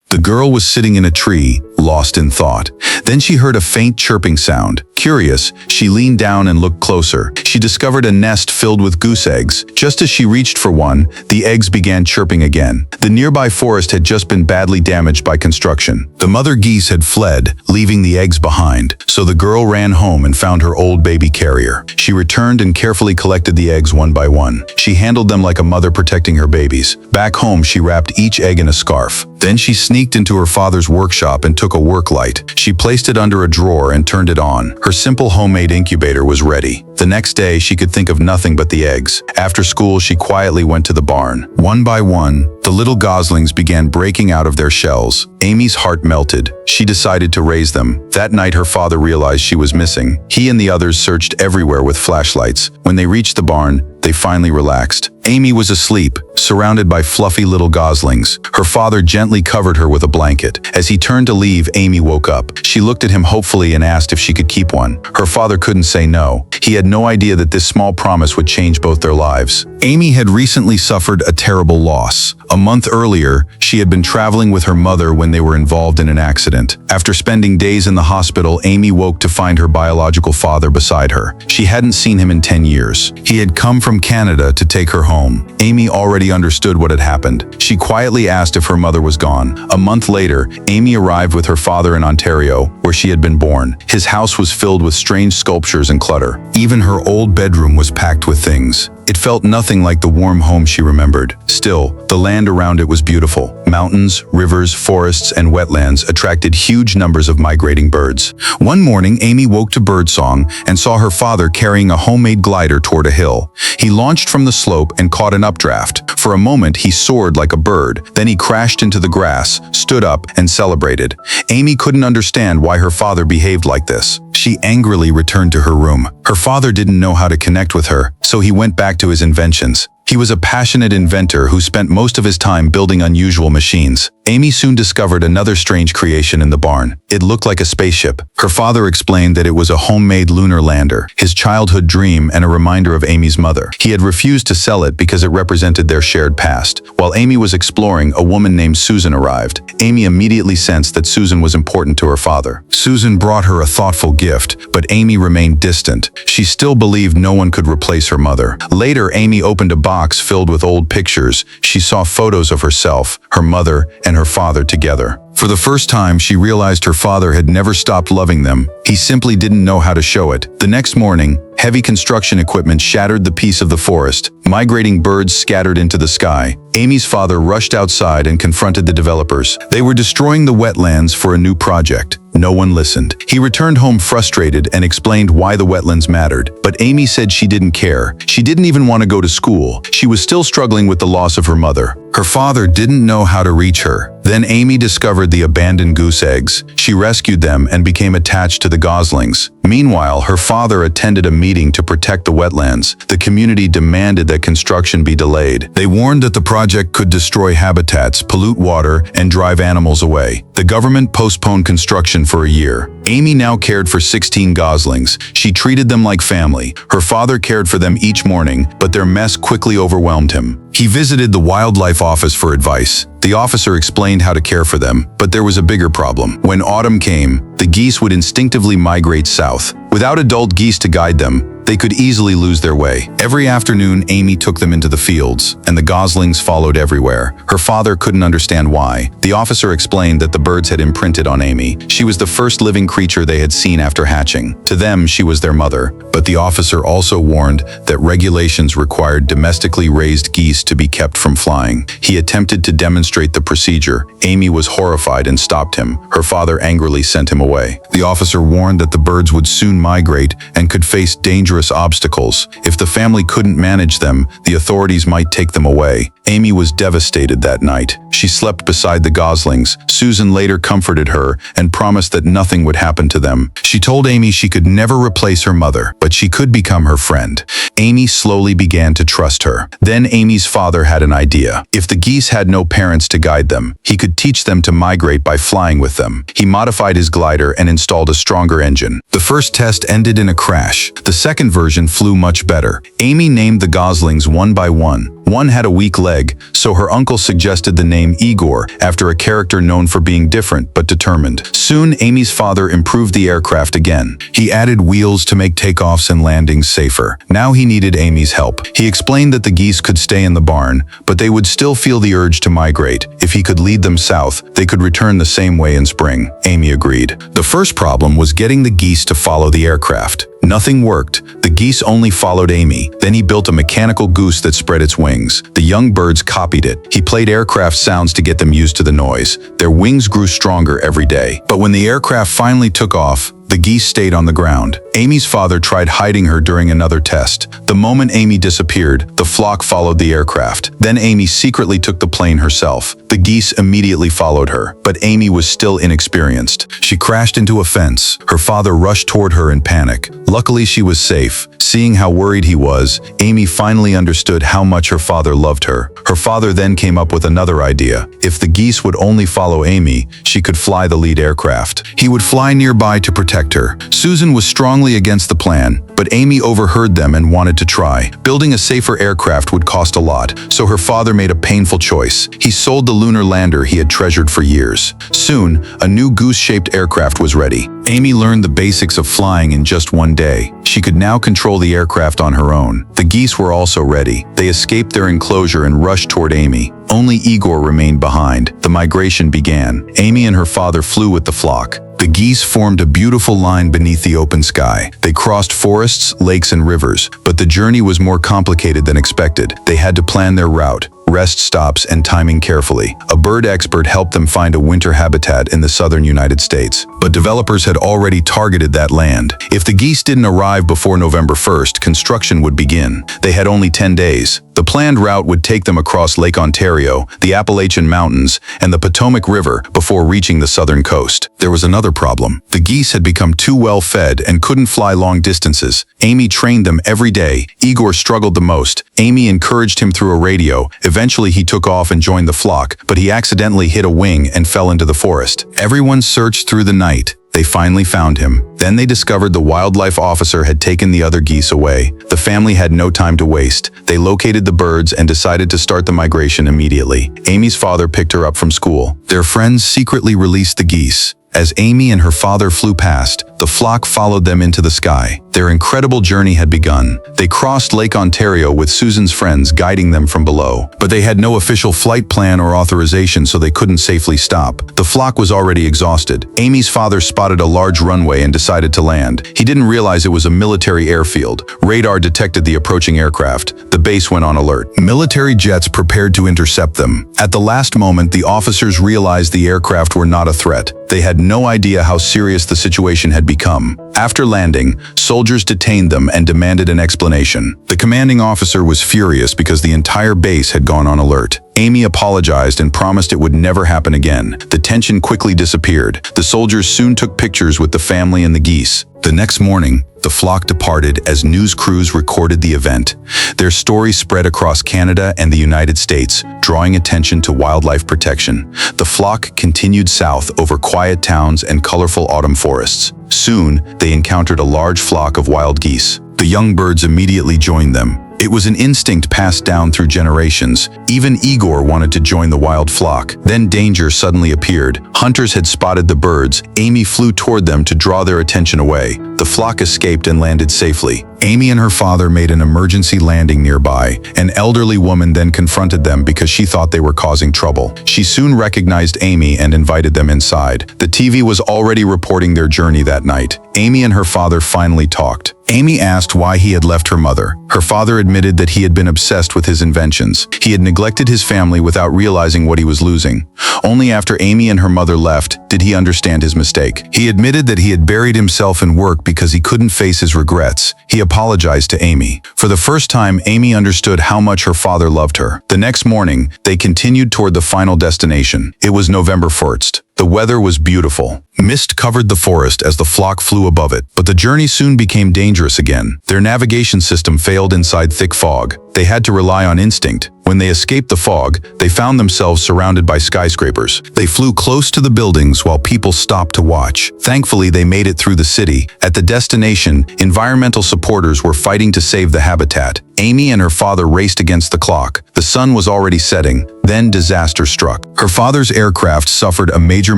The girl was sitting in a tree, lost in thought. Then she heard a faint chirping sound. Curious, she leaned down and looked closer. She discovered a nest filled with goose eggs. Just as she reached for one, the eggs began chirping again. The nearby forest had just been badly damaged by construction. The mother geese had fled, leaving the eggs behind. So the girl ran home and found her old baby carrier. She returned and carefully collected the eggs one by one. She handled them like a mother protecting her babies. Back home, she wrapped each egg in a scarf. Then she sneaked into her father's workshop and took a work light. She placed it under a drawer and turned it on. Her simple homemade incubator was ready. The next day, she could think of nothing but the eggs. After school, she quietly went to the barn. One by one, the little goslings began breaking out of their shells. Amy's heart melted. She decided to raise them. That night, her father realized she was missing. He and the others searched everywhere with flashlights. When they reached the barn, they finally relaxed. Amy was asleep, surrounded by fluffy little goslings. Her father gently covered her with a blanket. As he turned to leave, Amy woke up. She looked at him hopefully and asked if she could keep one. Her father couldn't say no. He had no idea that this small promise would change both their lives. Amy had recently suffered a terrible loss. A month earlier, she had been traveling with her mother when they were involved in an accident. After spending days in the hospital, Amy woke to find her biological father beside her. She hadn't seen him in 10 years. He had come from Canada to take her home. Amy already understood what had happened. She quietly asked if her mother was gone. A month later, Amy arrived with her father in Ontario, where she had been born. His house was filled with strange sculptures and clutter. Even her old bedroom was packed with things. It felt nothing like the warm home she remembered. Still, the land around it was beautiful. Mountains, rivers, forests, and wetlands attracted huge numbers of migrating birds. One morning, Amy woke to birdsong and saw her father carrying a homemade glider toward a hill. He launched from the slope and caught an updraft. For a moment, he soared like a bird. Then he crashed into the grass, stood up, and celebrated. Amy couldn't understand why her father behaved like this. She angrily returned to her room. Her father didn't know how to connect with her, so he went back to his inventions. He was a passionate inventor who spent most of his time building unusual machines. Amy soon discovered another strange creation in the barn. It looked like a spaceship. Her father explained that it was a homemade lunar lander, his childhood dream and a reminder of Amy's mother. He had refused to sell it because it represented their shared past. While Amy was exploring, a woman named Susan arrived. Amy immediately sensed that Susan was important to her father. Susan brought her a thoughtful gift, but Amy remained distant. She still believed no one could replace her mother. Later, Amy opened a box filled with old pictures. She saw photos of herself, her mother, and her father together. For the first time, she realized her father had never stopped loving them. He simply didn't know how to show it. The next morning, heavy construction equipment shattered the peace of the forest. Migrating birds scattered into the sky. Amy's father rushed outside and confronted the developers. They were destroying the wetlands for a new project. No one listened. He returned home frustrated and explained why the wetlands mattered. But Amy said she didn't care. She didn't even want to go to school. She was still struggling with the loss of her mother. Her father didn't know how to reach her. Then Amy discovered the abandoned goose eggs. She rescued them and became attached to the goslings. Meanwhile, her father attended a meeting to protect the wetlands. The community demanded that construction be delayed. They warned that the project could destroy habitats, pollute water, and drive animals away. The government postponed construction for a year. Amy now cared for 16 goslings. She treated them like family. Her father cared for them each morning, but their mess quickly overwhelmed him. He visited the wildlife office for advice. The officer explained how to care for them, but there was a bigger problem. When autumn came, the geese would instinctively migrate south. Without adult geese to guide them, they could easily lose their way. Every afternoon, Amy took them into the fields, and the goslings followed everywhere. Her father couldn't understand why. The officer explained that the birds had imprinted on Amy. She was the first living creature they had seen after hatching. To them, she was their mother. But the officer also warned that regulations required domestically raised geese to be kept from flying. He attempted to demonstrate the procedure. Amy was horrified and stopped him. Her father angrily sent him away. The officer warned that the birds would soon migrate and could face dangerous obstacles. If the family couldn't manage them, the authorities might take them away. Amy was devastated that night. She slept beside the goslings. Susan later comforted her and promised that nothing would happen to them. She told Amy she could never replace her mother, but she could become her friend. Amy slowly began to trust her. Then Amy's father had an idea. If the geese had no parents to guide them, he could teach them to migrate by flying with them. He modified his glider and installed a stronger engine. The first test ended in a crash. The second version flew much better. Amy named the goslings one by one. One had a weak leg, so her uncle suggested the name Igor after a character known for being different but determined. Soon, Amy's father improved the aircraft again. He added wheels to make takeoffs and landings safer. Now he needed Amy's help. He explained that the geese could stay in the barn, but they would still feel the urge to migrate. If he could lead them south, they could return the same way in spring. Amy agreed. The first problem was getting the geese to follow the aircraft. Nothing worked. The geese only followed Amy. Then he built a mechanical goose that spread its wings. The young birds copied it. He played aircraft sounds to get them used to the noise. Their wings grew stronger every day. But when the aircraft finally took off, the geese stayed on the ground. Amy's father tried hiding her during another test. The moment Amy disappeared, the flock followed the aircraft. Then Amy secretly took the plane herself. The geese immediately followed her, but Amy was still inexperienced. She crashed into a fence. Her father rushed toward her in panic. Luckily, she was safe. Seeing how worried he was, Amy finally understood how much her father loved her. Her father then came up with another idea. If the geese would only follow Amy, she could fly the lead aircraft. He would fly nearby to protect her. Susan was strongly against the plan, but Amy overheard them and wanted to try. Building a safer aircraft would cost a lot, so her father made a painful choice. He sold the lunar lander he had treasured for years. Soon, a new goose-shaped aircraft was ready. Amy learned the basics of flying in just one day. She could now control the aircraft on her own. The geese were also ready. They escaped their enclosure and rushed toward Amy. Only Igor remained behind. The migration began. Amy and her father flew with the flock. The geese formed a beautiful line beneath the open sky. They crossed forests, lakes, and rivers, but the journey was more complicated than expected. They had to plan their route, rest stops, and timing carefully. A bird expert helped them find a winter habitat in the southern United States, but developers had already targeted that land. If the geese didn't arrive before November 1st, construction would begin. They had only 10 days. The planned route would take them across Lake Ontario, the Appalachian Mountains, and the Potomac River before reaching the southern coast. There was another problem. The geese had become too well fed and couldn't fly long distances. Amy trained them every day. Igor struggled the most. Amy encouraged him through a radio. Eventually he took off and joined the flock, but he accidentally hit a wing and fell into the forest. Everyone searched through the night. They finally found him. Then they discovered the wildlife officer had taken the other geese away. The family had no time to waste. They located the birds and decided to start the migration immediately. Amy's father picked her up from school. Their friends secretly released the geese. As Amy and her father flew past, the flock followed them into the sky. Their incredible journey had begun. They crossed Lake Ontario with Susan's friends guiding them from below. But they had no official flight plan or authorization, so they couldn't safely stop. The flock was already exhausted. Amy's father spotted a large runway and decided to land. He didn't realize it was a military airfield. Radar detected the approaching aircraft. The base went on alert. Military jets prepared to intercept them. At the last moment, the officers realized the aircraft were not a threat. They had no idea how serious the situation had become. After landing, soldiers detained them and demanded an explanation. The commanding officer was furious because the entire base had gone on alert. Amy apologized and promised it would never happen again. The tension quickly disappeared. The soldiers soon took pictures with the family and the geese. The next morning, the flock departed as news crews recorded the event. Their story spread across Canada and the United States, drawing attention to wildlife protection. The flock continued south over quiet towns and colorful autumn forests. Soon, they encountered a large flock of wild geese. The young birds immediately joined them. It was an instinct passed down through generations. Even Igor wanted to join the wild flock. Then danger suddenly appeared. Hunters had spotted the birds. Amy flew toward them to draw their attention away. The flock escaped and landed safely. Amy and her father made an emergency landing nearby. An elderly woman then confronted them because she thought they were causing trouble. She soon recognized Amy and invited them inside. The TV was already reporting their journey that night. Amy and her father finally talked. Amy asked why he had left her mother. Her father admitted that he had been obsessed with his inventions. He had neglected his family without realizing what he was losing. Only after Amy and her mother left did he understand his mistake. He admitted that he had buried himself in work because he couldn't face his regrets. He apologized to Amy. For the first time, Amy understood how much her father loved her. The next morning, they continued toward the final destination. It was November 1st. The weather was beautiful. Mist covered the forest as the flock flew above it, but the journey soon became dangerous again. Their navigation system failed inside thick fog. They had to rely on instinct. When they escaped the fog, they found themselves surrounded by skyscrapers. They flew close to the buildings while people stopped to watch. Thankfully, they made it through the city. At the destination, environmental supporters were fighting to save the habitat. Amy and her father raced against the clock. The sun was already setting. Then disaster struck. Her father's aircraft suffered a major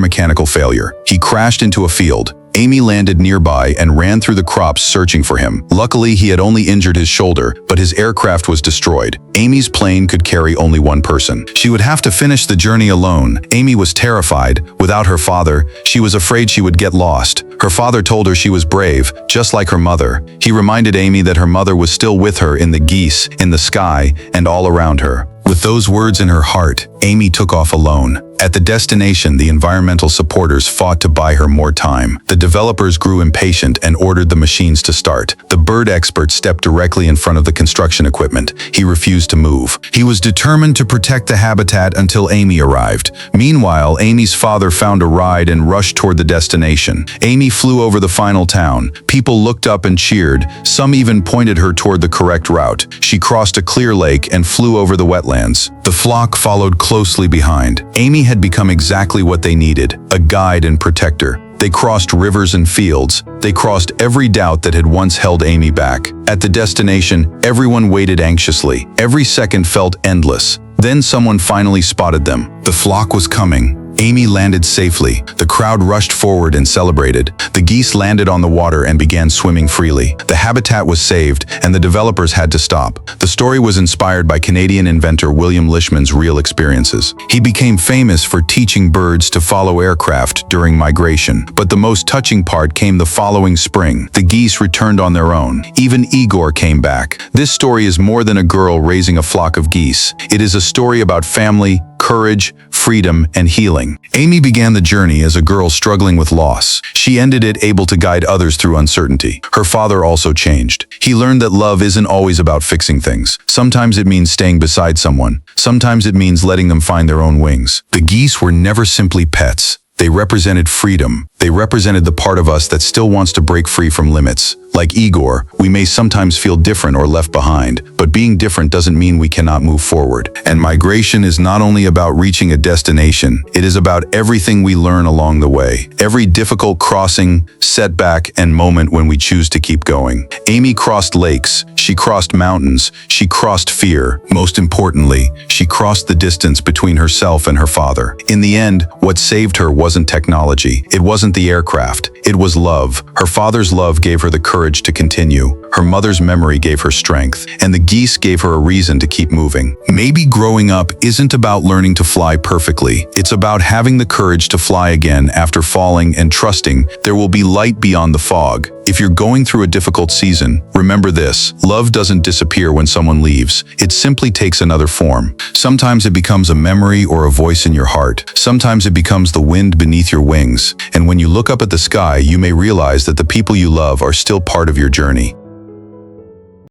mechanical failure. He crashed into a field. Amy landed nearby and ran through the crops searching for him. Luckily, he had only injured his shoulder, but his aircraft was destroyed. Amy's plane could carry only one person. She would have to finish the journey alone. Amy was terrified. Without her father, she was afraid she would get lost. Her father told her she was brave, just like her mother. He reminded Amy that her mother was still with her in the geese, in the sky, and all around her. With those words in her heart, Amy took off alone. At the destination, the environmental supporters fought to buy her more time. The developers grew impatient and ordered the machines to start. The bird expert stepped directly in front of the construction equipment. He refused to move. He was determined to protect the habitat until Amy arrived. Meanwhile, Amy's father found a ride and rushed toward the destination. Amy flew over the final town. People looked up and cheered. Some even pointed her toward the correct route. She crossed a clear lake and flew over the wetlands. The flock followed closely behind. Amy had become exactly what they needed, a guide and protector. They crossed rivers and fields. They crossed every doubt that had once held Amy back. At the destination, everyone waited anxiously. Every second felt endless. Then someone finally spotted them. The flock was coming. Amy landed safely. The crowd rushed forward and celebrated. The geese landed on the water and began swimming freely. The habitat was saved, and the developers had to stop. The story was inspired by Canadian inventor William Lishman's real experiences. He became famous for teaching birds to follow aircraft during migration. But the most touching part came the following spring. The geese returned on their own. Even Igor came back. This story is more than a girl raising a flock of geese. It is a story about family, courage, freedom, and healing. Amy began the journey as a girl struggling with loss. She ended it able to guide others through uncertainty. Her father also changed. He learned that love isn't always about fixing things. Sometimes it means staying beside someone. Sometimes it means letting them find their own wings. The geese were never simply pets. They represented freedom. They represented the part of us that still wants to break free from limits. Like Igor, we may sometimes feel different or left behind, but being different doesn't mean we cannot move forward. And migration is not only about reaching a destination, it is about everything we learn along the way. Every difficult crossing, setback, and moment when we choose to keep going. Amy crossed lakes, she crossed mountains, she crossed fear. Most importantly, she crossed the distance between herself and her father. In the end, what saved her wasn't technology. It wasn't the aircraft. It was love. Her father's love gave her the courage to continue. Her mother's memory gave her strength, and the geese gave her a reason to keep moving. Maybe growing up isn't about learning to fly perfectly. It's about having the courage to fly again after falling and trusting there will be light beyond the fog. If you're going through a difficult season, remember this: love doesn't disappear when someone leaves. It simply takes another form. Sometimes it becomes a memory or a voice in your heart. Sometimes it becomes the wind beneath your wings. And when you look up at the sky, you may realize that the people you love are still part of your journey.